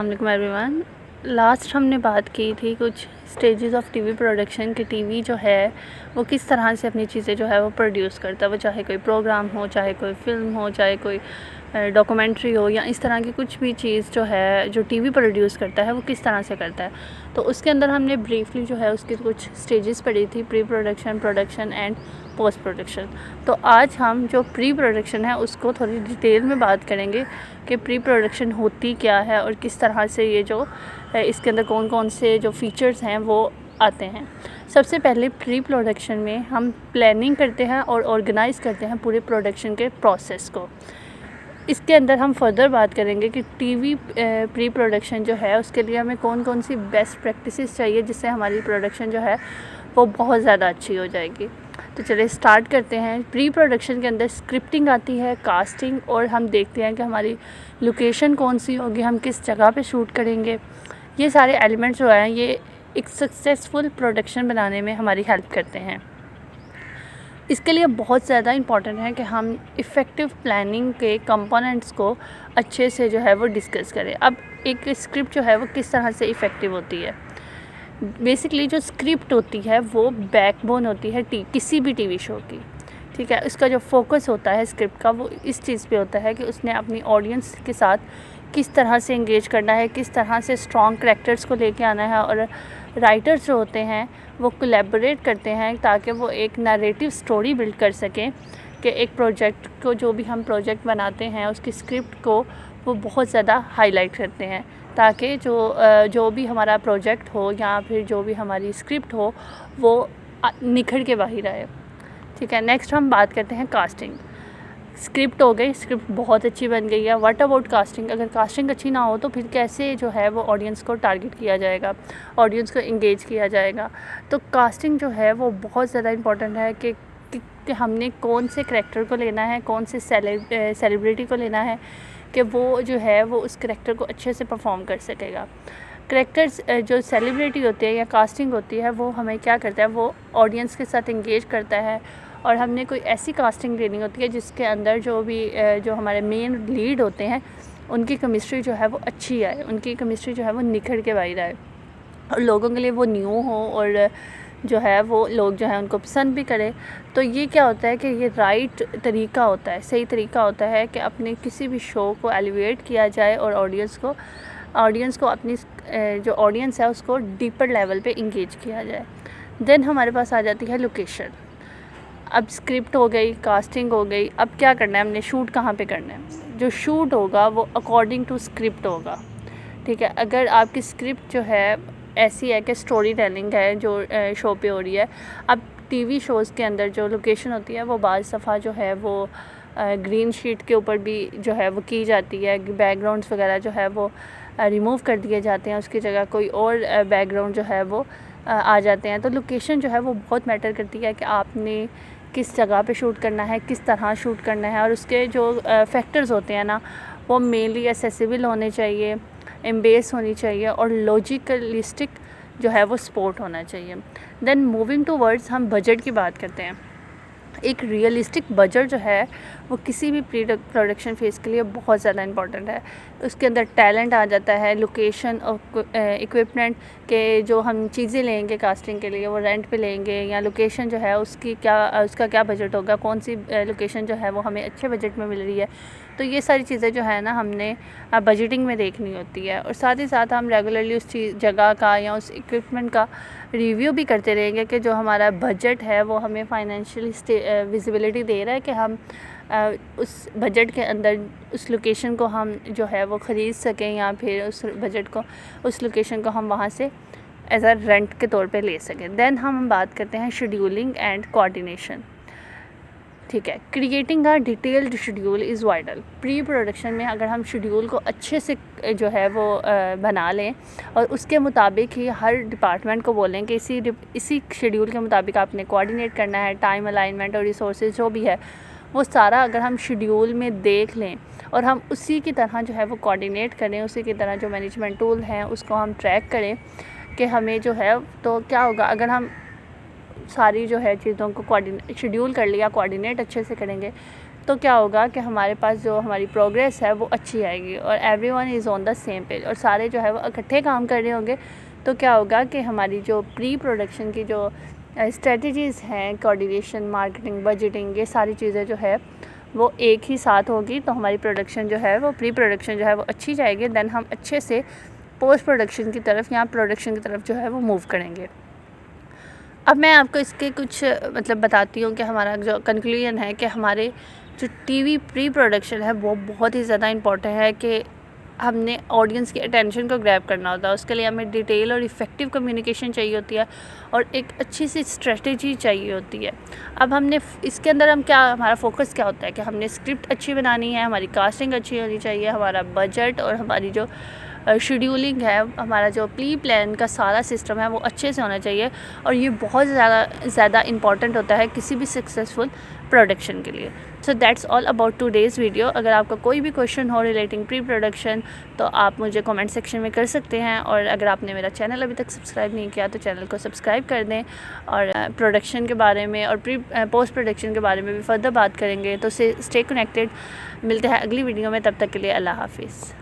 अस्सलाम everyone. Last हमने बात की थी कुछ स्टेजेस ऑफ टीवी प्रोडक्शन कि टीवी जो है वो किस तरह से अपनी चीज़ें जो है वो प्रोड्यूस करता है, वो चाहे कोई प्रोग्राम हो, चाहे कोई फ़िल्म हो, चाहे कोई डॉक्यूमेंट्री हो, या इस तरह की कुछ भी चीज़ जो है जो टीवी प्रोड्यूस करता है वो किस तरह से करता है। तो उसके अंदर हमने ब्रीफली जो है उसकी कुछ स्टेजेस पढ़ी थी, pre production, production and post production. तो आज हम जो प्री प्रोडक्शन है उसको थोड़ी डिटेल में बात करेंगे कि प्री प्रोडक्शन होती क्या है और किस तरह से ये जो इसके अंदर कौन कौन से जो फीचर्स हैं वो आते हैं। सबसे पहले प्री प्रोडक्शन में हम प्लानिंग करते हैं और ऑर्गेनाइज़ करते हैं पूरे प्रोडक्शन के प्रोसेस को। इसके अंदर हम फर्दर बात करेंगे कि टीवी प्री प्रोडक्शन जो है उसके लिए हमें कौन कौन सी बेस्ट प्रैक्टिसेस चाहिए जिससे हमारी प्रोडक्शन जो है वो बहुत ज़्यादा अच्छी हो जाएगी। तो चलिए स्टार्ट करते हैं। प्री प्रोडक्शन के अंदर स्क्रिप्टिंग आती है, कास्टिंग, और हम देखते हैं कि हमारी लोकेशन कौन सी होगी, हम किस जगह पे शूट करेंगे। ये सारे एलिमेंट्स जो हैं ये एक सक्सेसफुल प्रोडक्शन बनाने में हमारी हेल्प करते हैं। इसके लिए बहुत ज़्यादा इम्पॉर्टेंट है कि हम इफ़ेक्टिव प्लानिंग के कंपोनेंट्स को अच्छे से जो है वो डिस्कस करें। अब एक स्क्रिप्ट जो है वो किस तरह से इफ़ेक्टिव होती है। बेसिकली जो स्क्रिप्ट होती है वो बैकबोन होती है किसी भी टीवी शो की, ठीक है। उसका जो फोकस होता है स्क्रिप्ट का वो इस चीज़ पे होता है कि उसने अपनी ऑडियंस के साथ किस तरह से इंगेज करना है, किस तरह से स्ट्रॉन्ग करैक्टर्स को लेके आना है, और राइटर्स जो होते हैं वो कोलैबोरेट करते हैं ताकि वो एक नैरेटिव स्टोरी बिल्ड कर सकें कि एक प्रोजेक्ट को, जो भी हम प्रोजेक्ट बनाते हैं उसकी स्क्रिप्ट को वो बहुत ज़्यादा हाईलाइट करते हैं ताकि जो भी हमारा प्रोजेक्ट हो या फिर जो भी हमारी स्क्रिप्ट हो वो निखर के बाहर आए, ठीक है। नेक्स्ट हम बात करते हैं कास्टिंग। स्क्रिप्ट हो गई, स्क्रिप्ट बहुत अच्छी बन गई है, व्हाट अबाउट कास्टिंग। अगर कास्टिंग अच्छी ना हो तो फिर कैसे जो है वो ऑडियंस को टारगेट किया जाएगा, ऑडियंस को इंगेज किया जाएगा। तो कास्टिंग जो है वो बहुत ज़्यादा इम्पॉर्टेंट है कि हमने कौन से करैक्टर को लेना है, कौन से सेलिब्रिटी को लेना है कि वो जो है वो उस करैक्टर को अच्छे से परफॉर्म कर सकेगा। करैक्टर्स जो सेलिब्रिटी होती है या कास्टिंग होती है वो हमें क्या करता है, वो ऑडियंस के साथ इंगेज करता है, और हमने कोई ऐसी कास्टिंग लेनी होती है जिसके अंदर जो हमारे मेन लीड होते हैं उनकी केमिस्ट्री जो है वो अच्छी आए, उनकी केमिस्ट्री जो है वो निखर के बाहर आए और लोगों के लिए वो न्यू हो और जो है वो लोग जो है उनको पसंद भी करें। तो ये क्या होता है कि ये राइट तरीका होता है, सही तरीका होता है कि अपने किसी भी शो को एलिवेट किया जाए और ऑडियंस को अपनी जो ऑडियंस है उसको डीपर लेवल पे इंगेज किया जाए। देन हमारे पास आ जाती है लोकेशन। अब स्क्रिप्ट हो गई, कास्टिंग हो गई, अब क्या करना है, हमने शूट कहाँ पे करना है। जो शूट होगा वो अकॉर्डिंग टू स्क्रिप्ट होगा, ठीक है। अगर आपकी स्क्रिप्ट जो है ऐसी है कि स्टोरी टेलिंग है जो शो पे हो रही है, अब टीवी शोज़ के अंदर जो लोकेशन होती है वो बाज़ दफ़ा जो है वो ग्रीन शीट के ऊपर भी जो है वो की जाती है, बैकग्राउंड्स वगैरह जो है वो रिमूव कर दिए जाते हैं, उसकी जगह कोई और बैकग्राउंड जो है वो आ जाते हैं। तो लोकेशन जो है वो बहुत मैटर करती है कि आपने किस जगह पे शूट करना है, किस तरह शूट करना है, और उसके जो फैक्टर्स होते हैं ना वो मेनली एसेसिबल होने चाहिए, एम्बेस होनी चाहिए, और लॉजिकलिस्टिक जो है वो सपोर्ट होना चाहिए। देन मूविंग टू वर्ड्स हम बजट की बात करते हैं। एक रियलिस्टिक बजट जो है वो किसी भी प्रोडक्शन फेज़ के लिए बहुत ज़्यादा इंपॉर्टेंट है। उसके अंदर टैलेंट आ जाता है, लोकेशन और इक्विपमेंट के जो हम चीज़ें लेंगे कास्टिंग के लिए वो रेंट पे लेंगे, या लोकेशन जो है उसका क्या बजट होगा, कौन सी लोकेशन जो है वो हमें अच्छे बजट में मिल रही है। तो ये सारी चीज़ें जो है ना हमने बजटिंग में देखनी होती है, और साथ ही साथ हम रेगुलरली उस जगह का या उस इक्विपमेंट का रिव्यू भी करते रहेंगे कि जो हमारा बजट है वो हमें फाइनेंशियली विजिबिलिटी दे रहा है कि हम उस बजट के अंदर उस लोकेशन को हम जो है वो ख़रीद सकें, या फिर उस लोकेशन को हम वहाँ से एज अ रेंट के तौर पे ले सकें। देन हम बात करते हैं शेड्यूलिंग एंड कोऑर्डिनेशन, ठीक है। Creating a detailed schedule is vital. Pre production में अगर हम शेड्यूल को अच्छे से जो है वो बना लें और उसके मुताबिक ही हर डिपार्टमेंट को बोलें कि इसी शेड्यूल के मुताबिक आपने कोऑर्डिनेट करना है, टाइम अलाइनमेंट और रिसोर्सेज जो भी है वो सारा अगर हम शेड्यूल में देख लें और हम उसी की तरह जो है वो कोऑर्डिनेट करें, उसी की तरह जो मैनेजमेंट टूल हैं उसको हम ट्रैक करें कि हमें जो है, तो क्या होगा अगर हम सारी जो है चीज़ों को शेड्यूल कर लिया, कोऑर्डिनेट अच्छे से करेंगे, तो क्या होगा कि हमारे पास जो हमारी प्रोग्रेस है वो अच्छी आएगी और everyone is on the same page, और सारे जो है वो इकट्ठे काम कर रहे होंगे। तो क्या होगा कि हमारी जो प्री प्रोडक्शन की जो स्ट्रेटजीज़ हैं, कोऑर्डिनेशन, मार्केटिंग, बजटिंग, ये सारी चीज़ें जो है वो एक ही साथ होगी, तो हमारी प्रोडक्शन जो है वो प्री प्रोडक्शन जो है वो अच्छी जाएगी। देन हम अच्छे से पोस्ट प्रोडक्शन की तरफ या प्रोडक्शन की तरफ जो है वो मूव करेंगे। अब मैं आपको इसके कुछ मतलब बताती हूँ कि हमारा जो कंक्लूजन है कि हमारे जो टीवी प्री प्रोडक्शन है वो बहुत ही ज़्यादा इम्पोर्टेंट है कि हमने ऑडियंस की अटेंशन को ग्रैब करना होता है। उसके लिए हमें डिटेल और इफ़ेक्टिव कम्युनिकेशन चाहिए होती है और एक अच्छी सी स्ट्रेटजी चाहिए होती है। अब हमने इसके अंदर हमारा फोकस क्या होता है कि हमने स्क्रिप्ट अच्छी बनानी है, हमारी कास्टिंग अच्छी होनी चाहिए, हमारा बजट और हमारी जो शेड्यूलिंग है, हमारा जो प्री प्लान का सारा सिस्टम है वो अच्छे से होना चाहिए। और ये बहुत ज़्यादा इम्पॉर्टेंट होता है किसी भी सक्सेसफुल प्रोडक्शन के लिए। So that's all about today's video. अगर आपका कोई भी क्वेश्चन हो रिलेटिंग प्री प्रोडक्शन तो आप मुझे कमेंट सेक्शन में कर सकते हैं, और अगर आपने मेरा चैनल अभी तक सब्सक्राइब नहीं किया तो चैनल को सब्सक्राइब कर दें। और प्रोडक्शन के बारे में और पोस्ट प्रोडक्शन के बारे में भी फर्दर बात करेंगे, तो स्टे कनेक्टेड। मिलते हैं अगली वीडियो में, तब तक के लिए अल्लाह हाफिज़।